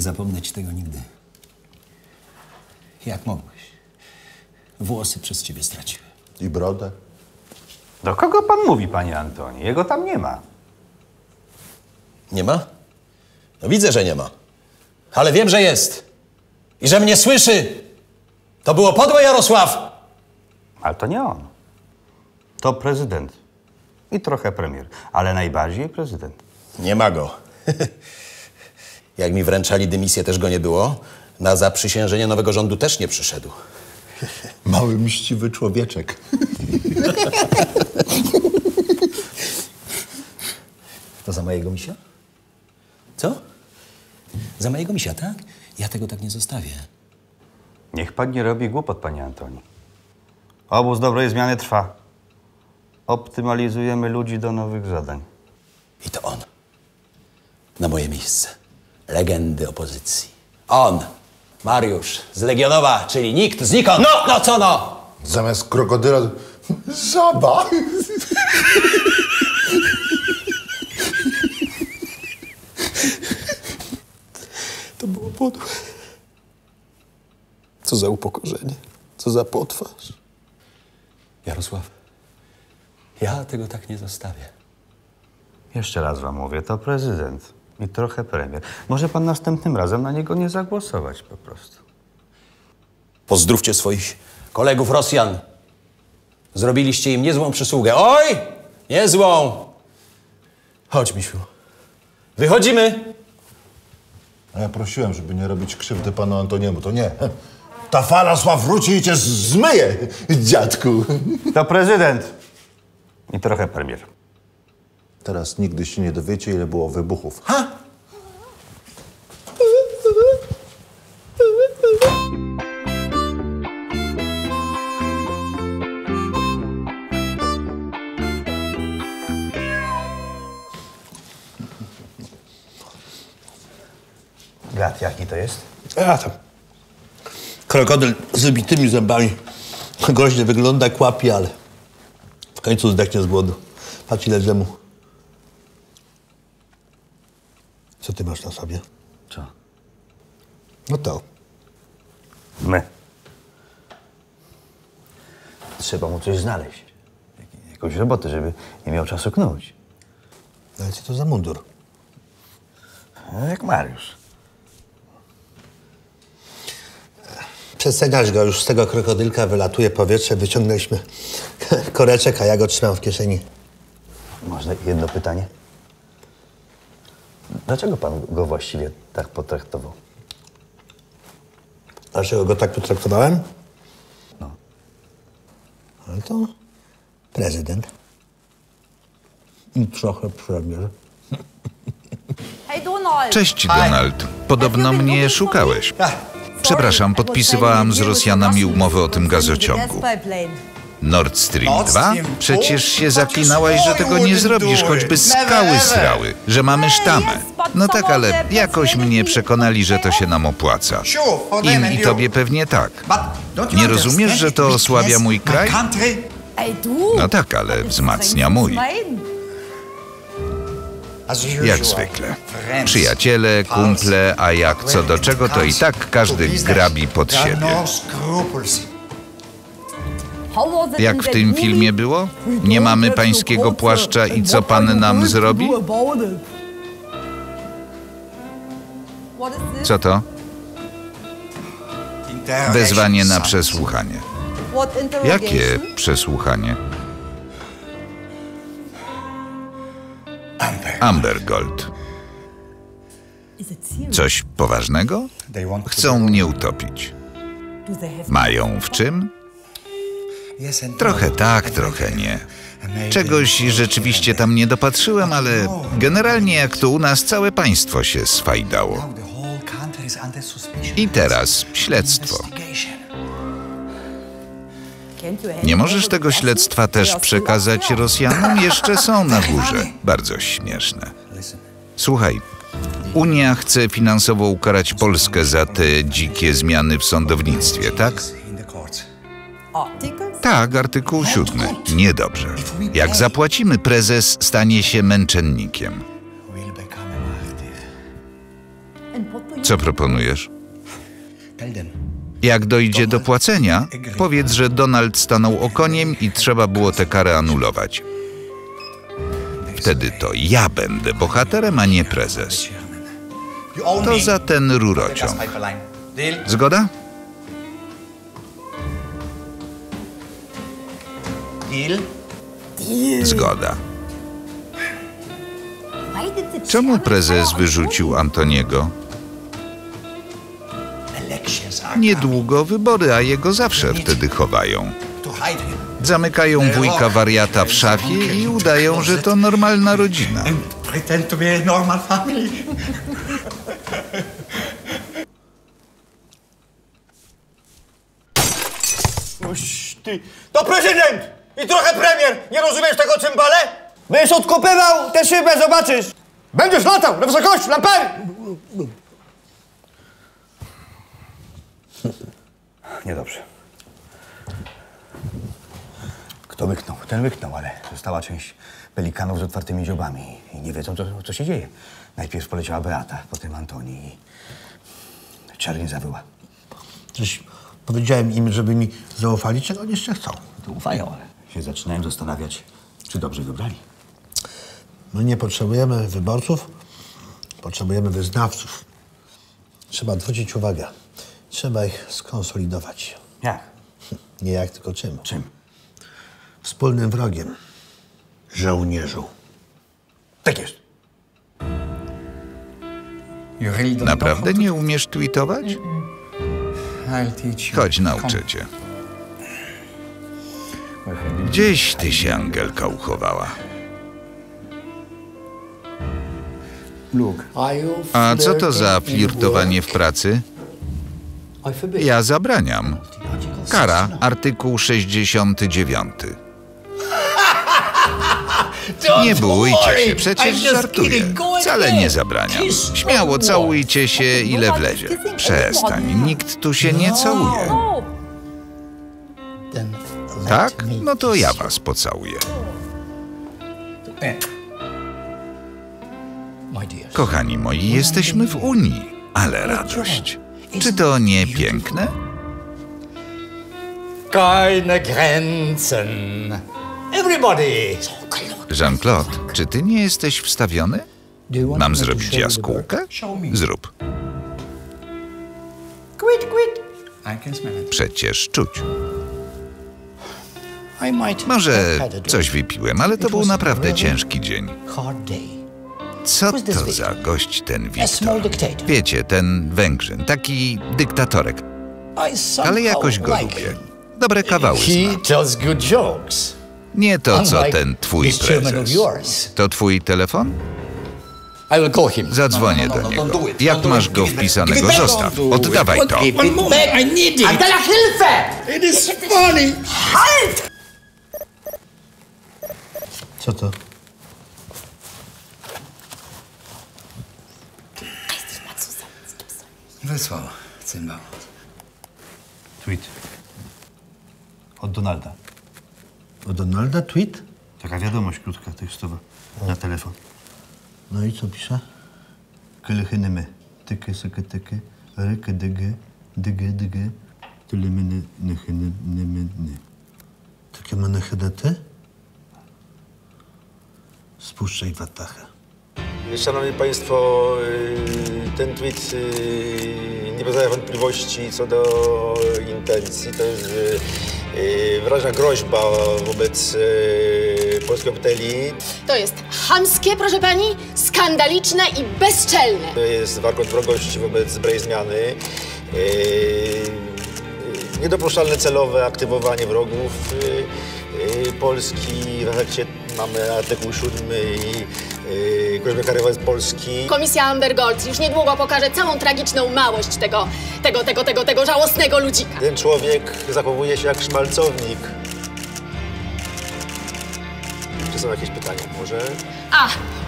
Nie zapomnę ci tego nigdy. Jak mogłeś? Włosy przez ciebie straciły. I brodę. Do kogo pan mówi, panie Antoni? Jego tam nie ma. Nie ma? No widzę, że nie ma. Ale wiem, że jest. I że mnie słyszy. To było podłe, Jarosław. Ale to nie on. To prezydent. I trochę premier. Ale najbardziej prezydent. Nie ma go. Jak mi wręczali dymisję, też go nie było. Na zaprzysiężenie nowego rządu też nie przyszedł. Mały, mściwy człowieczek. To za mojego misia? Co? Za mojego misia, tak? Ja tego tak nie zostawię. Niech pan nie robi głupot, panie Antoni. Obóz dobrej zmiany trwa. Optymalizujemy ludzi do nowych zadań. I to on. Na moje miejsce. Legendy opozycji. On. Mariusz z Legionowa, czyli nikt znikąd. No co no? Zamiast krokodyla... Żaba! To było podłe. Co za upokorzenie. Co za potwarz. Jarosław, ja tego tak nie zostawię. Jeszcze raz wam mówię, to prezydent. I trochę premier. Może pan następnym razem na niego nie zagłosować po prostu. Pozdrówcie swoich kolegów Rosjan. Zrobiliście im niezłą przysługę. Oj! Niezłą! Chodź, misiu. Wychodzimy! A ja prosiłem, żeby nie robić krzywdy panu Antoniemu. To nie. Ta fala wróci i cię zmyje, dziadku. To prezydent. I trochę premier. Teraz nigdy się nie dowiecie, ile było wybuchów. Ha! Gad, jaki to jest? A tam. Krokodyl z wybitymi zębami. Groźnie wygląda, kłapi, ale w końcu zdechnie z głodu. Patrz, ile dżemu. Co ty masz na sobie? Co? No to. My. Trzeba mu coś znaleźć. Jakąś robotę, żeby nie miał czasu knuć. Ale co to za mundur? Jak Mariusz. Przeceniasz go, już z tego krokodylka wylatuje powietrze. Wyciągnęliśmy koreczek, a ja go trzymam w kieszeni. Można jedno pytanie? Dlaczego pan go właściwie tak potraktował? Dlaczego go tak potraktowałem? No. Ale to prezydent. I trochę premier. Cześć, Donald. Podobno mnie szukałeś. Przepraszam, podpisywałam z Rosjanami umowę o tym gazociągu. Nord Stream 2? Przecież się zaklinałaś, że tego nie zrobisz, choćby skały srały, że mamy sztamę. No tak, ale jakoś mnie przekonali, że to się nam opłaca. Im i tobie pewnie tak. Nie rozumiesz, że to osłabia mój kraj? No tak, ale wzmacnia mój. Jak zwykle. Przyjaciele, kumple, a jak co do czego, to i tak każdy grabi pod siebie. Jak w tym filmie było? Nie mamy pańskiego płaszcza i co pan nam zrobi? Co to? Wezwanie na przesłuchanie. Jakie przesłuchanie? Amber Gold. Coś poważnego? Chcą mnie utopić. Mają w czym? Trochę tak, trochę nie. Czegoś rzeczywiście tam nie dopatrzyłem, ale generalnie jak to u nas całe państwo się sfajdało. I teraz śledztwo. Nie możesz tego śledztwa też przekazać Rosjanom? Jeszcze są na górze. Bardzo śmieszne. Słuchaj, Unia chce finansowo ukarać Polskę za te dzikie zmiany w sądownictwie, tak? Tak, artykuł 7. Niedobrze. Jak zapłacimy, prezes stanie się męczennikiem. Co proponujesz? Jak dojdzie do płacenia, powiedz, że Donald stanął okoniem i trzeba było tę karę anulować. Wtedy to ja będę bohaterem, a nie prezes. To za ten rurociąg. Zgoda? Zgoda. Czemu prezes wyrzucił Antoniego? Niedługo wybory, a jego zawsze wtedy chowają. Zamykają wujka wariata w szafie i udają, że to normalna rodzina. To prezydent i trochę premier! Nie rozumiesz tego, cymbale? Będziesz odkopywał tę szybę, zobaczysz! Będziesz latał na wysokość lampery! Niedobrze. Kto łyknął? Ten łyknął, ale została część pelikanów z otwartymi dziobami i nie wiedzą, co się dzieje. Najpierw poleciała Beata, potem Antoni i czerń zawyła. Coś powiedziałem im, żeby mi zaufali, czego oni jeszcze chcą. To ufają, ale się zaczynają zastanawiać, czy dobrze wybrali. My nie potrzebujemy wyborców, potrzebujemy wyznawców. Trzeba zwrócić uwagę. Trzeba ich skonsolidować. Jak? Nie jak, tylko czym? Czym? Wspólnym wrogiem. Żołnierzu. Tak jest. Naprawdę nie umiesz tweetować? Chodź, nauczę cię. Gdzieś ty się, Angelka, uchowała. A co to za flirtowanie w pracy? Ja zabraniam. Kara, artykuł 69. Nie bójcie się, przecież żartuję. Wcale nie zabraniam. Śmiało całujcie się, ile wlezie. Przestań, nikt tu się nie całuje. Tak? No to ja was pocałuję. Kochani moi, jesteśmy w Unii, ale radość. Czy to nie piękne? Keine Grenzen. Everybody! Jean-Claude, czy ty nie jesteś wstawiony? Mam zrobić jaskółkę? Zrób. Przecież czuć. Może coś wypiłem, ale to był naprawdę ciężki dzień. Co to za gość ten Wiktor? Wiecie, ten Węgrzyn, taki dyktatorek. Ale jakoś go lubię. Dobre kawały zna. tells good jokes. Nie to, co ten twój prezes. To twój telefon? I will call him. Zadzwonię do niego. Jak masz go wpisanego? Zostaw. Oddawaj to. One moment, I need it. Abdallah Hilfe! It is funny. Halt! Co to? Wysłał cymbał. Tweet. Od Donalda. Od Donalda tweet? Taka wiadomość krótka, tekstowa. Na telefon. No i co pisze? Kylychynymy. Tyky, syky, tyky. Ryky, dygy. Dygy, dygy. Tylymyny, nychyny, nymyny. Takie menechedety? Spuszczaj watachę. Szanowni Państwo, ten tweet nie pozostawia wątpliwości co do intencji. To jest wyraźna groźba wobec polskiej obywateli. To jest chamskie, proszę pani, skandaliczne i bezczelne. To jest warkot wrogości wobec dobrej zmiany. Niedopuszczalne celowe aktywowanie wrogów Polski. W efekcie mamy artykuł 7 i groźbę kary wobec Polski. Komisja Amber Gold już niedługo pokaże całą tragiczną małość tego żałosnego ludzika. Ten człowiek zachowuje się jak szmalcownik. Czy są jakieś pytania może?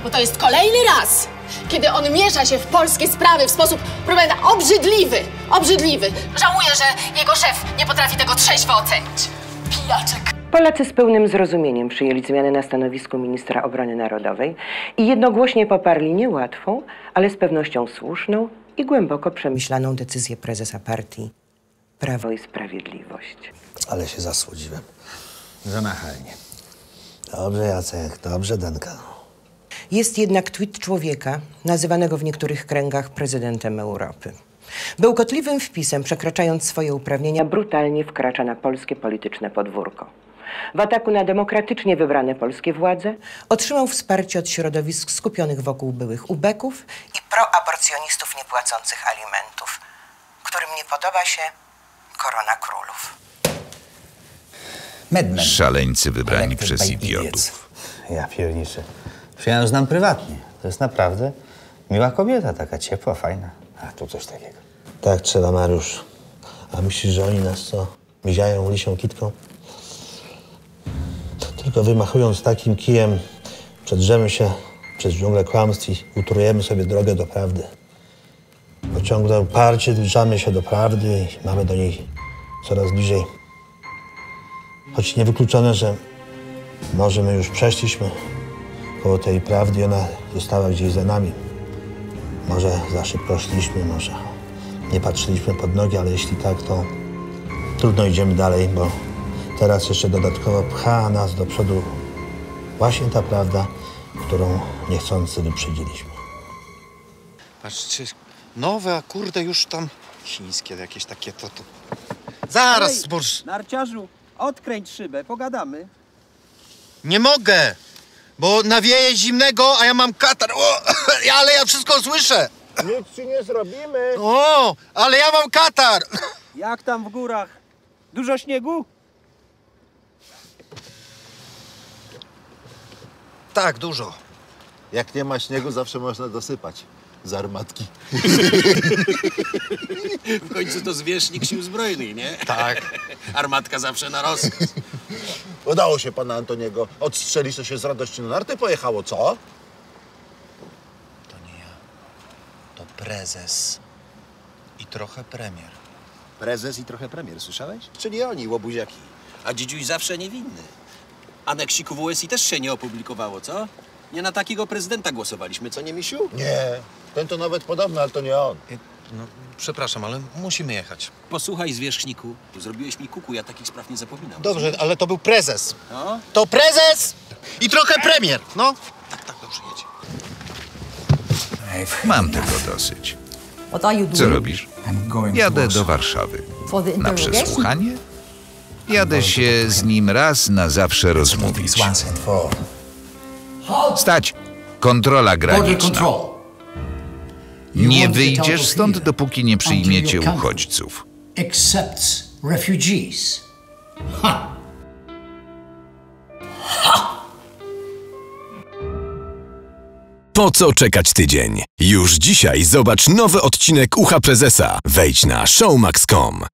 Bo to jest kolejny raz, kiedy on miesza się w polskie sprawy w sposób, proszę pana, obrzydliwy. Żałuję, że jego szef nie potrafi tego trzeźwo ocenić. Pijaczek. Polacy z pełnym zrozumieniem przyjęli zmianę na stanowisku ministra obrony narodowej i jednogłośnie poparli niełatwą, ale z pewnością słuszną i głęboko przemyślaną decyzję prezesa partii Prawo i Sprawiedliwość. Ale się zasłodziłem. Za nachalnie. Dobrze, Jacek, dobrze, Danka. Jest jednak tweet człowieka, nazywanego w niektórych kręgach prezydentem Europy. Bełkotliwym wpisem, przekraczając swoje uprawnienia, brutalnie wkracza na polskie polityczne podwórko. W ataku na demokratycznie wybrane polskie władze otrzymał wsparcie od środowisk skupionych wokół byłych ubeków i proaborcjonistów niepłacących alimentów, którym nie podoba się korona królów. Medmen. Szaleńcy wybrani Elected przez by idiotów. Ja pierniczę. Ja ją znam prywatnie. To jest naprawdę miła kobieta, taka ciepła, fajna. A tu coś takiego. Tak trzeba, Mariusz. A myślisz, że oni nas co? Miziają lisią kitką? Tylko wymachując takim kijem, przedrzemy się przez dżunglę kłamstw i utrujemy sobie drogę do prawdy. Bo ciągle uparcie zbliżamy się do prawdy i mamy do niej coraz bliżej. Choć niewykluczone, że może my już przeszliśmy koło tej prawdy i ona została gdzieś za nami. Może za szybko szliśmy, może nie patrzyliśmy pod nogi, ale jeśli tak, to trudno idziemy dalej, bo teraz jeszcze dodatkowo pcha nas do przodu właśnie ta prawda, którą niechcący wyprzedziliśmy. Patrzcie, nowe, a kurde już tam chińskie jakieś takie to. Zaraz, boż. Narciarzu, odkręć szybę, pogadamy. Nie mogę, bo nawieje zimnego, a ja mam katar. O, ale ja wszystko słyszę. Nic ci nie zrobimy. O, ale ja mam katar. Jak tam w górach? Dużo śniegu? Tak, dużo. Jak nie ma śniegu, zawsze można dosypać. Z armatki. W końcu to zwierzchnik sił zbrojnych, nie? Tak. Armatka zawsze na rozkaz. Udało się pana Antoniego odstrzelić, to się z radości na narty pojechało, co? To nie ja. To prezes. I trochę premier. Prezes i trochę premier, słyszałeś? Czyli oni, łobuziaki. A dzidziuś zawsze niewinny. Aneksiku WSI też się nie opublikowało, co? Nie na takiego prezydenta głosowaliśmy, co nie, misiu? Nie. Ten to nawet podobny, ale to nie on. No, przepraszam, ale musimy jechać. Posłuchaj, zwierzchniku, zrobiłeś mi kuku, ja takich spraw nie zapominam. Dobrze, ale to był prezes. No? To prezes i trochę premier. No. Tak, dobrze, jedzie. Mam tego dosyć. Co robisz? Jadę do Warszawy. Na przesłuchanie? Jadę się z nim raz na zawsze rozmówić. Stać! Kontrola graniczna. Nie wyjdziesz stąd, dopóki nie przyjmiecie uchodźców. Po co czekać tydzień? Już dzisiaj zobacz nowy odcinek Ucha Prezesa. Wejdź na showmax.com.